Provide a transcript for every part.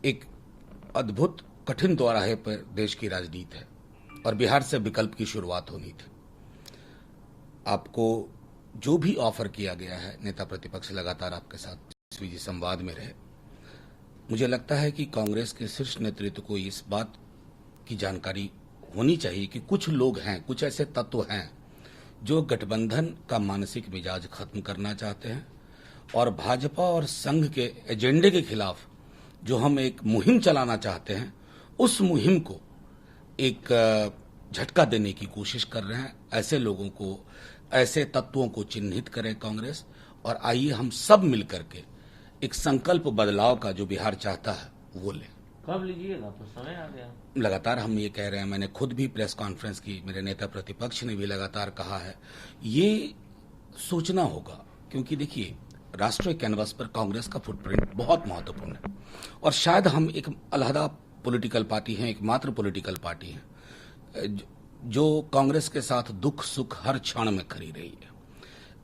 एक अद्भुत कठिन दौराहे पर देश की राजनीति है और बिहार से विकल्प की शुरुआत होनी थी। आपको जो भी ऑफर किया गया है, नेता प्रतिपक्ष लगातार आपके साथ जी संवाद में रहे। मुझे लगता है कि कांग्रेस के शीर्ष नेतृत्व को इस बात की जानकारी होनी चाहिए कि कुछ लोग हैं, कुछ ऐसे तत्व हैं जो गठबंधन का मानसिक मिजाज खत्म करना चाहते हैं और भाजपा और संघ के एजेंडे के खिलाफ जो हम एक मुहिम चलाना चाहते हैं, उस मुहिम को एक झटका देने की कोशिश कर रहे हैं। ऐसे लोगों को, ऐसे तत्वों को चिन्हित करें कांग्रेस, और आइए हम सब मिलकर के एक संकल्प बदलाव का जो बिहार चाहता है वो लें। कब लीजिएगा? तो समय आ गया। लगातार हम ये कह रहे हैं, मैंने खुद भी प्रेस कॉन्फ्रेंस की, मेरे नेता प्रतिपक्ष ने भी लगातार कहा है, ये सोचना होगा, क्योंकि देखिए राष्ट्रीय कैनवस पर कांग्रेस का फुटप्रिंट बहुत महत्वपूर्ण है और शायद हम एक अलहदा पॉलिटिकल पार्टी हैं, एकमात्र पॉलिटिकल पार्टी है जो कांग्रेस के साथ दुख सुख हर क्षण में खड़ी रही है।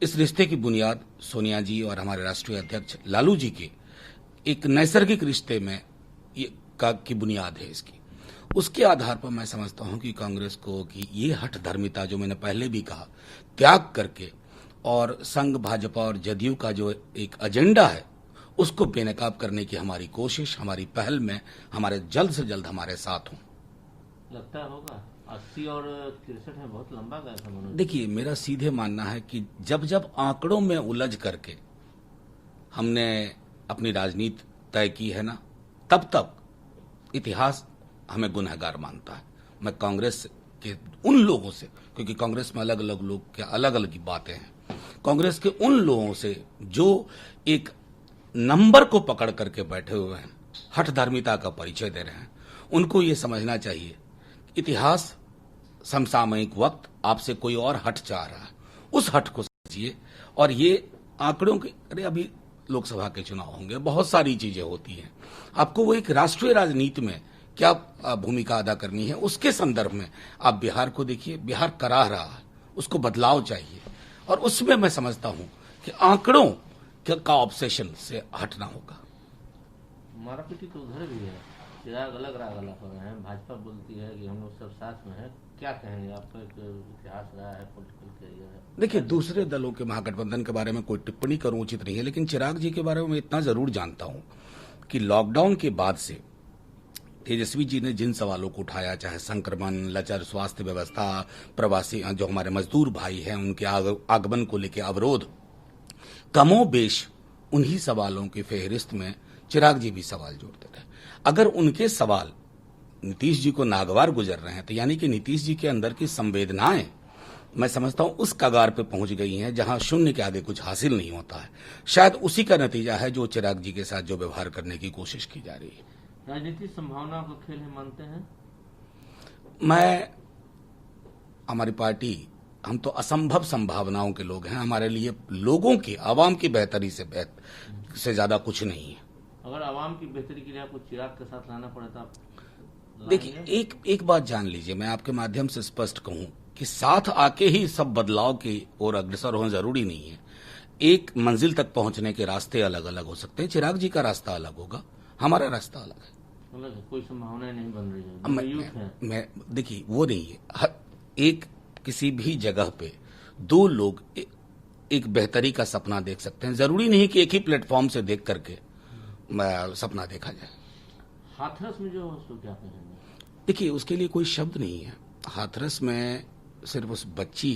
इस रिश्ते की बुनियाद सोनिया जी और हमारे राष्ट्रीय अध्यक्ष लालू जी के एक नैसर्गिक रिश्ते में की बुनियाद है इसकी। उसके आधार पर मैं समझता हूं कि कांग्रेस को कि ये हठ धर्मिता जो मैंने पहले भी कहा, त्याग करके और संघ, भाजपा और जदयू का जो एक एजेंडा है उसको बेनकाब करने की हमारी कोशिश, हमारी पहल में हमारे जल्द से जल्द हमारे साथ हों। लगता होगा 80 और 63 में बहुत लंबा गया था मनोज। देखिए, मेरा सीधे मानना है कि जब जब आंकड़ों में उलझ करके हमने अपनी राजनीति तय की है ना, तब तब इतिहास हमें गुनहगार मानता है। मैं कांग्रेस के उन लोगों से, क्योंकि कांग्रेस में अलग अलग लोग के अलग अलग बातें हैं, कांग्रेस के उन लोगों से जो एक नंबर को पकड़ करके बैठे हुए हैं, हठ धर्मिता का परिचय दे रहे हैं, उनको ये समझना चाहिए इतिहास, समसामयिक वक्त आपसे कोई और हट चाह रहा है, उस हट को समझिए। और ये आंकड़ों के, अरे अभी लोकसभा के चुनाव होंगे, बहुत सारी चीजें होती हैं, आपको वो एक राष्ट्रीय राजनीति में क्या भूमिका अदा करनी है, उसके संदर्भ में आप बिहार को देखिए। बिहार कराह रहा है, उसको बदलाव चाहिए और उसमें मैं समझता हूं कि आंकड़ों का ऑब्सेशन से हटना होगा। मारापीटी तो उधर भी है, चिराग अलग राग अलग हो रहे हैं। भाजपा बोलती है कि हम लोग सब साथ में हैं। क्या कहेंगे? आपका एक इतिहास रहा है, पॉलिटिकल करियर है। देखिए, दूसरे दलों के महागठबंधन के बारे में कोई टिप्पणी करूं उचित नहीं है, लेकिन चिराग जी के बारे में मैं इतना जरूर जानता हूं कि लॉकडाउन के बाद से तेजस्वी जी ने जिन सवालों को उठाया, चाहे संक्रमण, लचर स्वास्थ्य व्यवस्था, प्रवासी जो हमारे मजदूर भाई हैं उनके आगमन को लेकर अवरोध, कमोबेश उन्हीं सवालों की फेहरिस्त में चिराग जी भी सवाल जोड़ते रहे। अगर उनके सवाल नीतीश जी को नागवार गुजर रहे हैं, तो यानी कि नीतीश जी के अंदर की संवेदनाएं, मैं समझता हूं उस कगार पे पहुंच गई हैं जहां शून्य के आगे कुछ हासिल नहीं होता है। शायद उसी का नतीजा है जो चिराग जी के साथ जो व्यवहार करने की कोशिश की जा रही है। राजनीति संभावनाओं का खेल है मानते हैं? हमारी पार्टी, हम तो असंभव संभावनाओं के लोग हैं। हमारे लिए लोगों की, आवाम की बेहतरी से ज्यादा कुछ नहीं है। अगर आवाम की बेहतरी के लिए आपको चिराग के साथ लाना पड़े तो आप देखिए, एक बात जान लीजिए, मैं आपके माध्यम से स्पष्ट कहूं कि साथ आके ही सब बदलाव की ओर अग्रसर होना जरूरी नहीं है। एक मंजिल तक पहुंचने के रास्ते अलग अलग हो सकते हैं। चिराग जी का रास्ता अलग होगा, हमारा रास्ता अलग है। कोई संभावनाएं नहीं बन रही है। देखिए, वो नहीं है। एक किसी भी जगह पे दो लोग एक बेहतरी का सपना देख सकते हैं। जरूरी नहीं कि एक ही प्लेटफॉर्म से देख करके सपना देखा जाए। हाथरस में जो उसको क्या कहेंगे? देखिए, उसके लिए कोई शब्द नहीं है। हाथरस में सिर्फ उस बच्ची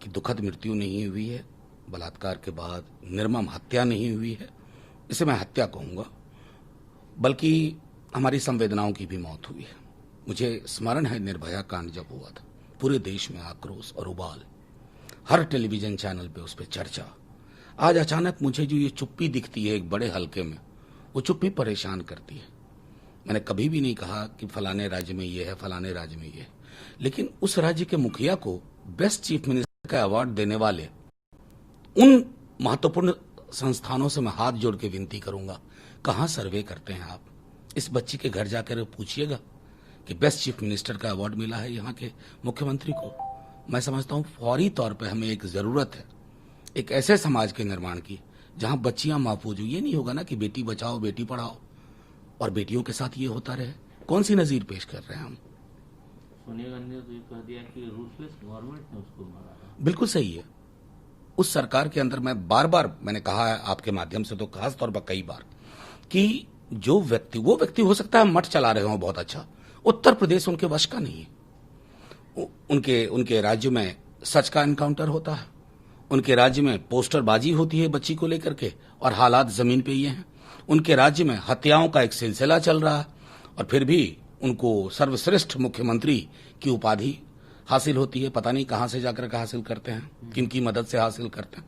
की दुखद मृत्यु नहीं हुई है, बलात्कार के बाद निर्मम हत्या नहीं हुई है, इसे मैं हत्या कहूंगा, बल्कि हमारी संवेदनाओं की भी मौत हुई है। मुझे स्मरण है निर्भया कांड जब हुआ था, पूरे देश में आक्रोश और उबाल, हर टेलीविजन चैनल पे उस पर चर्चा। आज अचानक मुझे जो ये चुप्पी दिखती है एक बड़े हलके में, वो चुप्पी परेशान करती है। मैंने कभी भी नहीं कहा कि फलाने राज्य में ये है, फलाने राज्य में ये है, लेकिन उस राज्य के मुखिया को बेस्ट चीफ मिनिस्टर का अवार्ड देने वाले उन महत्वपूर्ण संस्थानों से मैं हाथ जोड़ के विनती करूंगा, कहां सर्वे करते हैं आप? इस बच्ची के घर जाकर पूछिएगा कि बेस्ट चीफ मिनिस्टर का अवार्ड मिला है यहाँ के मुख्यमंत्री को। मैं समझता हूं फौरी तौर पर हमें एक जरूरत है एक ऐसे समाज के निर्माण की जहां बच्चियां महफूज हो। ये नहीं होगा ना कि बेटी बचाओ बेटी पढ़ाओ, और बेटियों के साथ ये होता रहे? कौन सी नजीर पेश कर रहे हैं हम? सोनिया गांधी ने तो ये कह दिया कि रूथलेस गवर्नमेंट ने उसको मारा है। बिल्कुल सही है। उस सरकार के अंदर मैं बार बार मैंने कहा है आपके माध्यम से, तो खास तौर पर कई बार, कि जो व्यक्ति, वो व्यक्ति हो सकता है मठ चला रहे हो बहुत अच्छा, उत्तर प्रदेश उनके वश का नहीं है। उनके राज्य में सच का एनकाउंटर होता है, उनके राज्य में पोस्टरबाजी होती है बच्ची को लेकर के, और हालात जमीन पे ये हैं। उनके राज्य में हत्याओं का एक सिलसिला चल रहा है, और फिर भी उनको सर्वश्रेष्ठ मुख्यमंत्री की उपाधि हासिल होती है। पता नहीं कहां से जाकर के हासिल करते हैं, किनकी मदद से हासिल करते हैं।